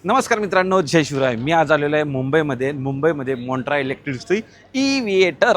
नमस्कार मित्रांनो, जय शिवराय. मी आज आलेलो आहे मुंबईमध्ये मोंट्रा इलेक्ट्रिकची Eviator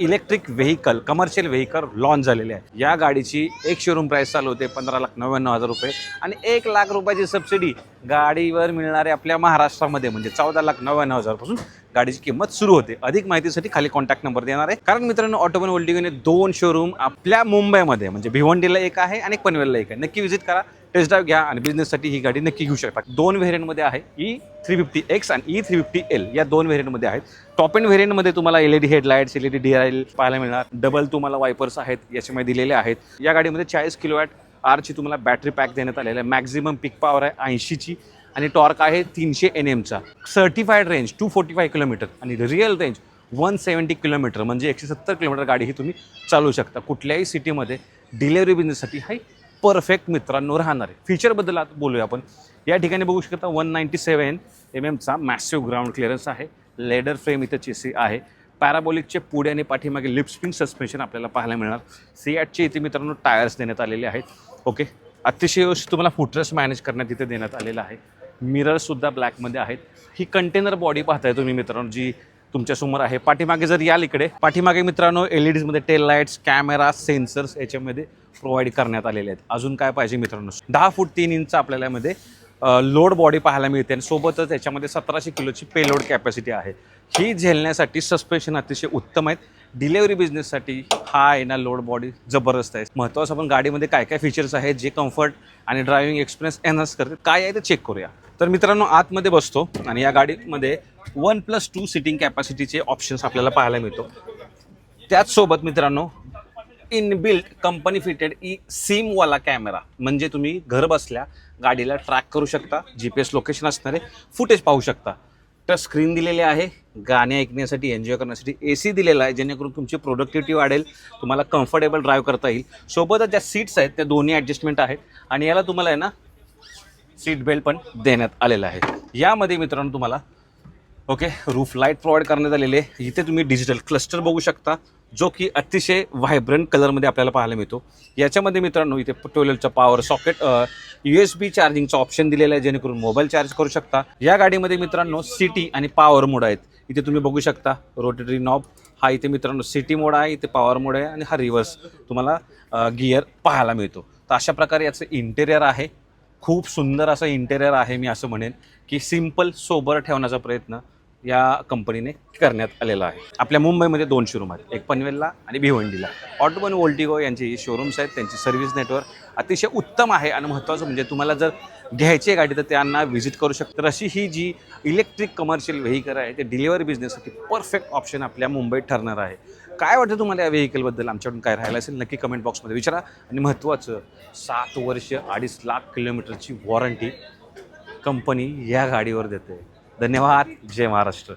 electric vehicle commercial vehicle launch झालेले आहे. या गाडीची एक शोरूम प्राइस चालू होते 15,99,000 रुपये आणि 1,00,000 रुपयाची सबसिडी गाडीवर मिळणारे आपल्या महाराष्ट्रामध्ये म्हणजे 14,99,000 पासून गाडीची किंमत सुरू होते. अधिक माहितीसाठी खाली कॉन्टॅक्ट नंबर देणार आहे. कारण मित्रांनो, ऑटोमोबाईल वर्ल्डने 2 शोरूम आपल्या मुंबईमध्ये म्हणजे भिवंडीला एक आहे आणि पनवेलला एक आहे. नक्की व्हिजिट करा, टेस्ट ड्राईव्ह घ्या आणि बिझनेससाठी ही गाडी नक्की घेऊ शकता. 2 व्हेरियंटमध्ये आहे, E350X आणि E350L या 2 व्हेरियंटमध्ये आहेत. टॉप एंड व्हेरियंटमध्ये तुम्हाला LED हेडलाईट्स, LED DRL पाहायला मिळणार. डबल तुम्हाला वायपर्स आहेत याच्यामध्ये दिलेले आहेत. या गाडीमध्ये 40 किलोवॅट आरची तुम्हाला बॅटरी पॅक देण्यात आलेला आहे. मॅक्झिमम पिक पॉवर आहे 80ची आणि टॉर्क आहे 300 Nmचा. सर्टिफाईड रेंज 245 किलोमीटर आणि रिअल रेंज 170 किलोमीटर म्हणजे 170 किलोमीटर गाडी ही तुम्ही चालवू शकता. कुठल्याही सिटीमध्ये डिलेवरी बिझनेससाठी हा परफेक्ट मित्रांनो राहणार आहे. फीचरबद्दल आता बोलूया आपण. या ठिकाणी बघू शकता 197 mm मॅसिव्ह ग्राउंड क्लिअरन्स आहे. लेडर फ्रेम इथं चेसी आहे. पॅराबोलिकचे पुढे आणि पाठीमागे लिप स्प्रिंग सस्पेन्शन आपल्याला पाहायला मिळणार. सियाटचे इथे मित्रांनो टायर्स देण्यात आलेले आहेत. ओके, अतिशय तुम्हाला फुटरेस्ट मॅनेज करण्यात इथे देण्यात आलेला आहे. मिररसुद्धा ब्लॅकमध्ये आहेत. ही कंटेनर बॉडी पाहताय तुम्ही मित्रांनो, जी तुमच्यासमोर आहे. पाठीमागे जर याल इकडे, पाठीमागे मित्रांनो LEDमध्ये टेल लाईट्स, कॅमेरा, सेन्सर्स याच्यामध्ये प्रोव्हाइड करण्यात आलेले आहेत. अजून काय पाहिजे मित्रांनो, 10 फूट 3 इंच आपल्याला यामध्ये लोड बॉडी पाहायला मिळते आणि सोबतच याच्यामध्ये 1700 किलोची पेलोड कॅपॅसिटी आहे. ही झेलण्यासाठी सस्पेन्शन अतिशय उत्तम आहेत. डिलेवरी बिझनेससाठी हा आहे ना लोड बॉडी जबरदस्त आहे. महत्त्वाचं आपण गाडीमध्ये काय काय फीचर्स आहेत जे कम्फर्ट आणि ड्रायव्हिंग एक्सपिरियन्स एनहान्स करते काय आहे ते चेक करूया. तर मित्रांनो, आतमध्ये बसतो आणि या गाडीमध्ये 1+2 सिटिंग कॅपॅसिटीचे ऑप्शन्स आपल्याला पाहायला मिळतो. त्याचसोबत मित्रांनो, इनबिल्ट कंपनी फिटेड सिमवाला कॅमेरा म्हणजे तुम्ही घर बसल्या गाडीला ट्रॅक करू शकता. GPS लोकेशन असणारे फुटेज पाहू शकता. टच स्क्रीन दिलेले आहे गाणे ऐकण्यासाठी, एन्जॉय करण्यासाठी. AC दिलेला आहे जेणेकरून तुमची प्रोडक्टिव्हिटी वाढेल, तुम्हाला कम्फर्टेबल ड्राईव्ह करता येईल. सोबतच ज्या सीट्स आहेत त्या दोन्ही ॲडजस्टमेंट आहेत आणि याला तुम्हाला आहे ना सीट बेल्ट पण देण्यात आलेला आहे. यामध्ये मित्रांनो तुम्हाला रूफ लाईट प्रोव्हाइड करण्यात आलेले. इथे तुम्ही डिजिटल क्लस्टर बघू शकता जो की अतिशय व्हायब्रंट कलरमध्ये आपल्याला पाहायला मिळतो. याच्यामध्ये मित्रांनो इथे 12चा पॉवर सॉकेट USB चार्जिंगचा ऑप्शन दिलेला आहे जेणेकरून मोबाईल चार्ज करू शकता. या गाडीमध्ये मित्रांनो सिटी आणि पॉवर मोड आहेत. इथे तुम्ही बघू शकता रोटेटरी नॉब हा इथे मित्रांनो सिटी मोड आहे, इथे पॉवर मोड आहे आणि हा रिव्हर्स तुम्हाला गिअर पाहायला मिळतो. तर अशा प्रकारे याचं इंटेरियर आहे. खूप सुंदर असं इंटेरियर आहे. मी असं म्हणेन की सिम्पल सोबर ठेवण्याचा प्रयत्न या कंपनीने करण्यात आलेला आहे. आपल्या मुंबईमध्ये 2 शोरूम आहेत, एक पनवेलला आणि भिवंडीला. ऑटोमोबाईल वर्ल्ड यांची शोरूम्स आहेत. त्यांची सर्व्हिस नेटवर्क अतिशय उत्तम आहे आणि महत्त्वाचं म्हणजे तुम्हाला जर घ्यायची आहे गाडी तर त्यांना व्हिजिट करू शकता. तर अशी ही जी इलेक्ट्रिक कमर्शियल व्हेकल आहे ते डिलिव्हरी बिझनेससाठी परफेक्ट ऑप्शन आपल्या मुंबईत ठरणार आहे. काय वाटतं तुम्हाला या व्हेकलबद्दल? आमच्याकडून काय राहिलं असेल नक्की कमेंट बॉक्समध्ये विचारा. आणि महत्त्वाचं 7 वर्ष 2.5 लाख किलोमीटरची वॉरंटी कंपनी या गाडीवर देते. धन्यवाद. जय महाराष्ट्र.